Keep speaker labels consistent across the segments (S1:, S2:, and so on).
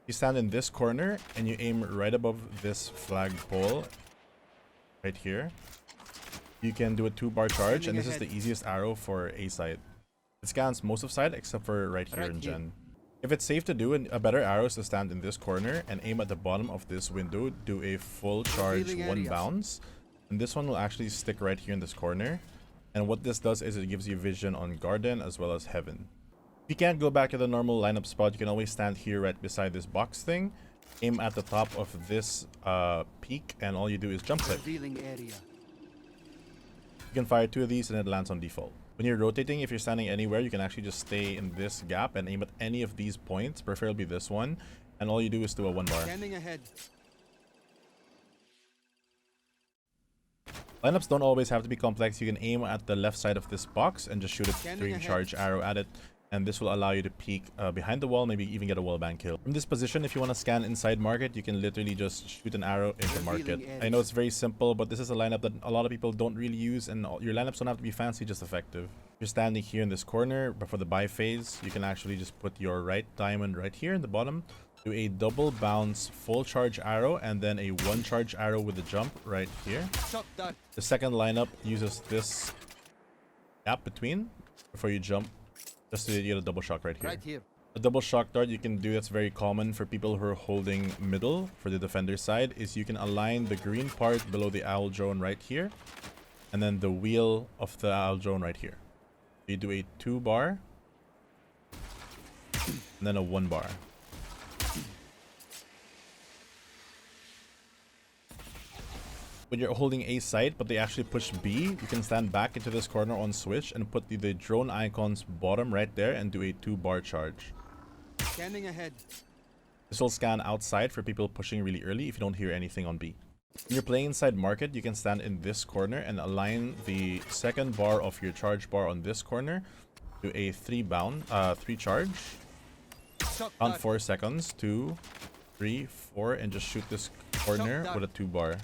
S1: You stand in this corner and you aim right above this flagpole right here. You can do a 2-bar charge, and this is the easiest arrow for A site. It scans most of site except for right here in Gen. If it's safe to do, a better arrow is to stand in this corner and aim at the bottom of this window, do a full charge 1 bounce, and this one will actually stick right here in this corner. And what this does is it gives you vision on Garden as well as Heaven. If you can't go back to the normal lineup spot, you can always stand here right beside this box thing, aim at the top of this peak, and all you do is jump click. You can fire 2 of these and it lands on default. When you're rotating, if you're standing anywhere, you can actually just stay in this gap and aim at any of these points, preferably this one, and all you do is do a 1 bar. Lineups don't always have to be complex. You can aim at the left side of this box and just shoot a 3-charge arrow at it, and this will allow you to peek behind the wall, maybe even get a wallbang kill. From this position, if you want to scan inside market, you can literally just shoot an arrow into market. I know it's very simple, but this is a lineup that a lot of people don't really use, and your lineups don't have to be fancy, just effective. If you're standing here in this corner, but for the buy phase, you can actually just put your right diamond right here in the bottom, do a double bounce full charge arrow, and then a 1-charge arrow with a jump right here. The second lineup uses this gap between before you jump, just to get a double shock right here. A double shock dart you can do that's very common for people who are holding middle for the defender side is you can align the green part below the owl drone right here, and then the wheel of the owl drone right here. You do a 2-bar and then a 1-bar. When you're holding A site but they actually push B, you can stand back into this corner on switch and put the drone icon's bottom right there and do a 2-bar charge.
S2: Scanning ahead.
S1: This will scan outside for people pushing really early if you don't hear anything on B. When you're playing inside market, you can stand in this corner and align the second bar of your charge bar on this corner. Do a 3 charge. Count 4 seconds. 2, 3, 4, and just shoot this corner with a 2-bar.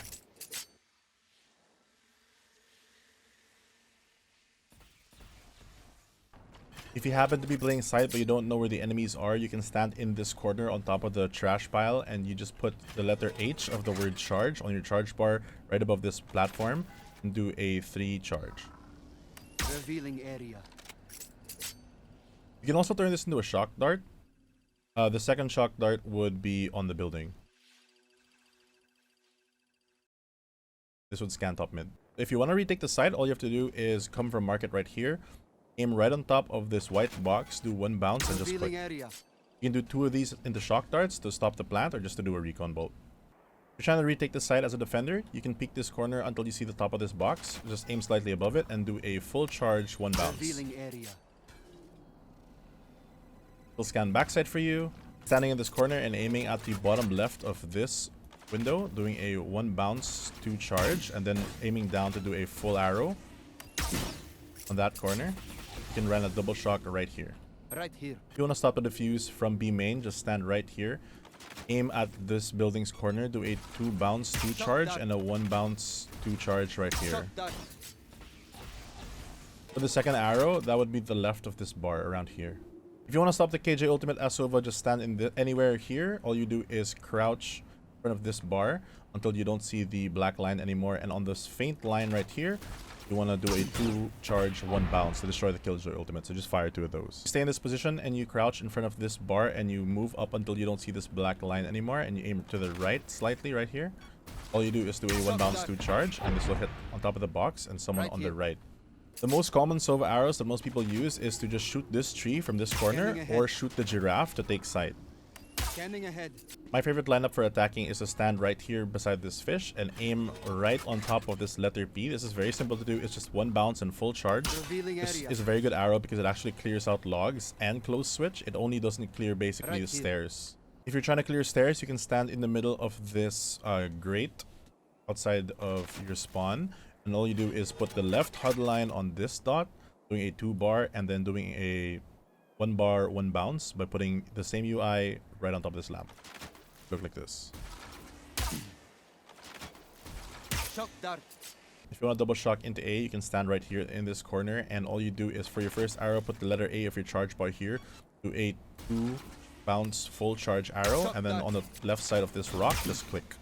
S1: If you happen to be playing side but you don't know where the enemies are, you can stand in this corner on top of the trash pile and you just put the letter H of the word charge on your charge bar right above this platform and do a 3 charge.
S2: Revealing area.
S1: You can also turn this into a shock dart. The second shock dart would be on the building. This would scan top mid. If you want to retake the site, all you have to do is come from market right here. Aim right on top of this white box, do 1 bounce and just click. You can do 2 of these into shock darts to stop the plant or just to do a recon bolt. If you're trying to retake the site as a defender, you can peek this corner until you see the top of this box. Just aim slightly above it and do a full charge 1 bounce. We'll scan backside for you. Standing in this corner and aiming at the bottom left of this window, doing a 1 bounce 2 charge and then aiming down to do a full arrow on that corner. You can run a double shock right here.
S2: Right here.
S1: If you want to stop the defuse from B main, just stand right here. Aim at this building's corner, do a 2 bounce 2 charge and a 1 bounce 2 charge right here. For the second arrow, that would be the left of this bar around here. If you want to stop the KJ ultimate as SOVA, just stand in anywhere here. All you do is crouch in front of this bar until you don't see the black line anymore, and on this faint line right here, you want to do a 2 charge 1 bounce to destroy the Killjoy ultimate, so just fire 2 of those. Stay in this position and you crouch in front of this bar and you move up until you don't see this black line anymore, and you aim to the right slightly right here. All you do is do a 1 bounce 2 charge, and this will hit on top of the box and someone on the right. The most common SOVA arrows that most people use is to just shoot this tree from this corner or shoot the giraffe to take sight.
S2: Scanning ahead.
S1: My favorite lineup for attacking is to stand right here beside this fish and aim right on top of this letter P. This is very simple to do. It's just 1 bounce and full charge. This is a very good arrow because it actually clears out logs and close switch. It only doesn't clear basically the stairs. If you're trying to clear stairs, you can stand in the middle of this grate outside of your spawn, and all you do is put the left HUD line on this dot, doing a 2 bar and then doing a 1 bar 1 bounce by putting the same UI right on top of this lamp. Look like this.
S2: Shock dart.
S1: If you want to double shock into A, you can stand right here in this corner, and all you do is for your first arrow, put the letter A of your charge bar here, do a 2 bounce full charge arrow, and then on the left side of this rock, just click.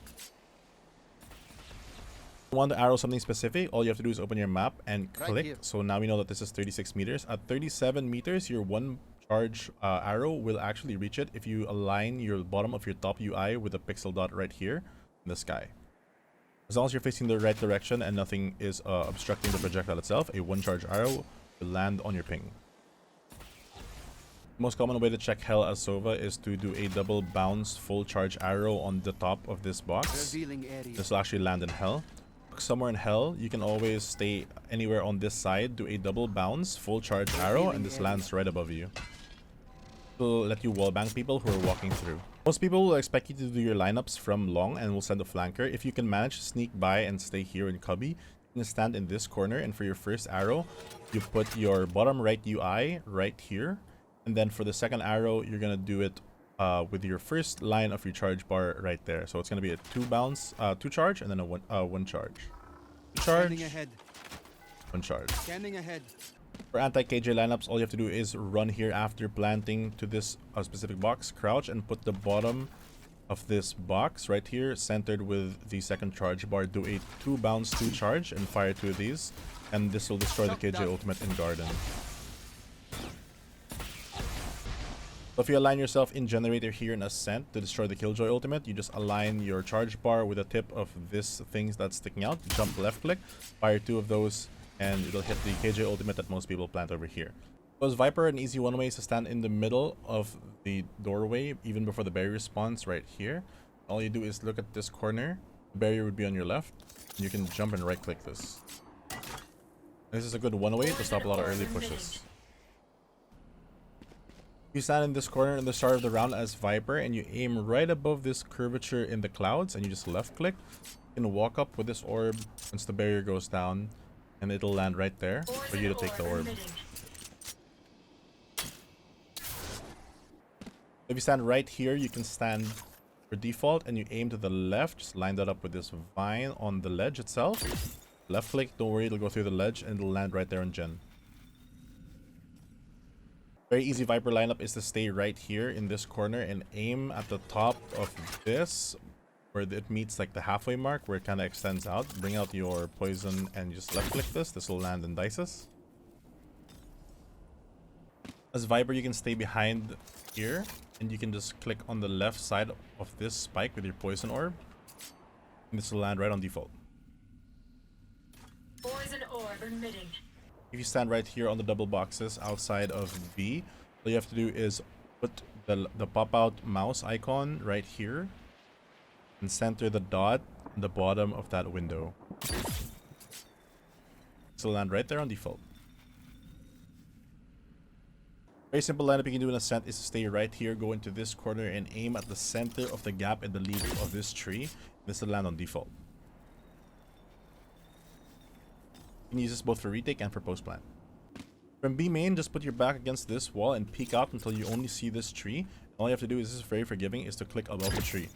S1: If you want to arrow something specific, all you have to do is open your map and click.
S2: Right,
S1: so now we know that this is 36 meters. At 37 meters, your one charge arrow will actually reach it if you align your bottom of your top UI with a pixel dot right here in the sky. As long as you're facing the right direction and nothing is obstructing the projectile itself, a one charge arrow will land on your ping. The most common way to check hell as SOVA is to do a double bounce full charge arrow on the top of this box. This will actually land in hell. Somewhere in hell, you can always stay anywhere on this side, do a double bounce full charge arrow, and this lands right above you. It will let you wallbang people who are walking through. Most people will expect you to do your lineups from long and will send a flanker. If you can manage to sneak by and stay here in cubby, you can stand in this corner, and for your first arrow, you put your bottom right UI right here. And then for the second arrow, you're going to do it with your first line of your charge bar right there. So it's going to be a two charge, and then a one charge. Two charge, one charge.
S2: Scanning ahead.
S1: For anti-KJ lineups, all you have to do is run here after planting to this specific box, crouch, and put the bottom of this box right here centered with the second charge bar. Do a two bounce, two charge, and fire two of these, and this will destroy the KJ ultimate in garden. So if you align yourself in generator here in Ascent to destroy the Killjoy ultimate, you just align your charge bar with the tip of this thing that's sticking out, jump left click, fire two of those, and it'll hit the KJ ultimate that most people plant over here. Because Viper, an easy one way is to stand in the middle of the doorway even before the barrier spawns right here. All you do is look at this corner, the barrier would be on your left, and you can jump and right click this. This is a good one way to stop a lot of early pushes. You stand in this corner in the start of the round as Viper, and you aim right above this curvature in the clouds, and you just left click. You can walk up with this orb once the barrier goes down, and it'll land right there for you to take the orb. If you stand right here, you can stand for default, and you aim to the left. Just line that up with this vine on the ledge itself. Left click, don't worry, it'll go through the ledge, and it'll land right there on Gen. Very easy Viper lineup is to stay right here in this corner and aim at the top of this where it meets like the halfway mark where it kind of extends out. Bring out your poison and just left click this. This will land in dices. As Viper, you can stay behind here and you can just click on the left side of this spike with your poison orb. And this will land right on default.
S3: Poison orb emitting.
S1: If you stand right here on the double boxes outside of V, all you have to do is put the pop-out mouse icon right here and center the dot in the bottom of that window. So land right there on default. Very simple lineup you can do in Ascent is to stay right here, go into this corner, and aim at the center of the gap in the leaf of this tree. This will land on default. You can use this both for retake and for post plant. From B main, just put your back against this wall and peek out until you only see this tree. All you have to do is, this is very forgiving, is to click above the tree.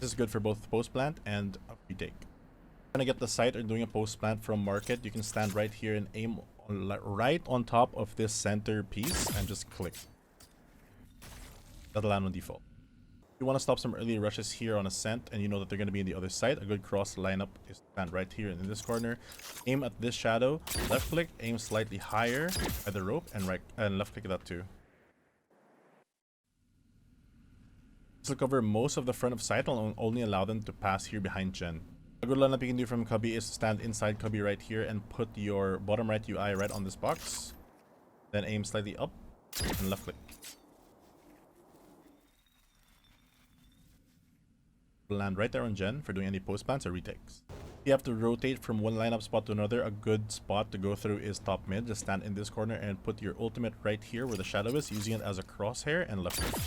S1: This is good for both post plant and a retake. If you're trying to get the site or doing a post plant from market, you can stand right here and aim right on top of this center piece and just click. That'll land on default. If you want to stop some early rushes here on Ascent and you know that they're going to be in the other side, a good cross lineup is to stand right here in this corner, aim at this shadow, left click, aim slightly higher at the rope, and right and left click that too. This will cover most of the front of sight and only allow them to pass here behind Gen. A good lineup you can do from cubby is to stand inside cubby right here and put your bottom right UI right on this box, then aim slightly up and left click. Land right there on Gen for doing any post plants or retakes. If you have to rotate from one lineup spot to another, a good spot to go through is top mid. Just stand in this corner and put your ultimate right here where the shadow is, using it as a crosshair, and left click.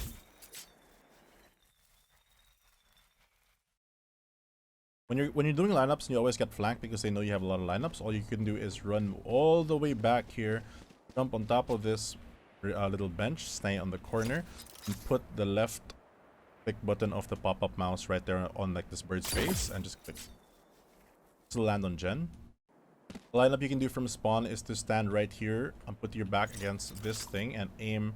S1: When you're doing lineups and you always get flanked because they know you have a lot of lineups, all you can do is run all the way back here, jump on top of this little bench, stay on the corner, and put the left click button of the pop-up mouse right there on like this bird's face and just click. This will land on Gen. The lineup you can do from spawn is to stand right here and put your back against this thing and aim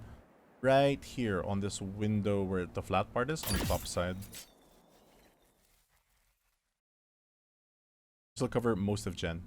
S1: right here on this window where the flat part is on the top side. This will cover most of Gen.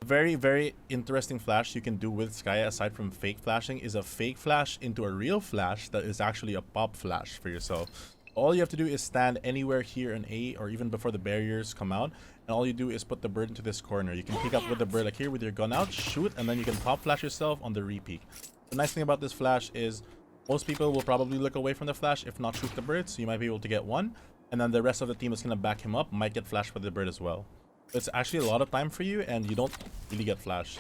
S1: Very, very interesting flash you can do with Sky aside from fake flashing is a fake flash into a real flash that is actually a pop flash for yourself. All you have to do is stand anywhere here in A or even before the barriers come out, and all you do is put the bird into this corner. You can peek out with the bird like here with your gun out, shoot, and then you can pop flash yourself on the re-peek. The nice thing about this flash is most people will probably look away from the flash if not shoot the bird, so you might be able to get one, and then the rest of the team is going to back him up, might get flashed by the bird as well. It's actually a lot of time for you, and you don't really get flashed.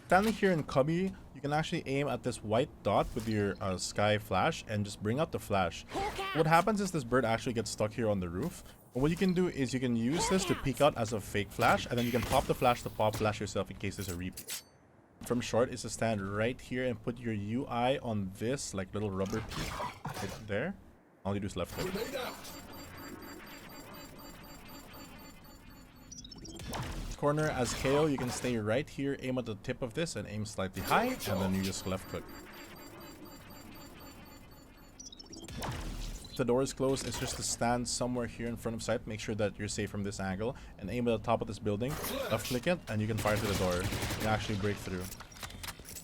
S1: Standing here in Cubby, you can actually aim at this white dot with your Sky flash and just bring out the flash. What happens is this bird actually gets stuck here on the roof. But what you can do is you can use this to peek out as a fake flash, and then you can pop the flash to pop flash yourself in case there's a repeat. From short is to stand right here and put your UI on this like little rubber piece right there. All you do is left click. Corner as KO, you can stay right here, aim at the tip of this and aim slightly high, and then you just left click. If the door is closed, it's just to stand somewhere here in front of sight, make sure that you're safe from this angle, and aim at the top of this building, left click it, and you can fire through the door. You can actually break through.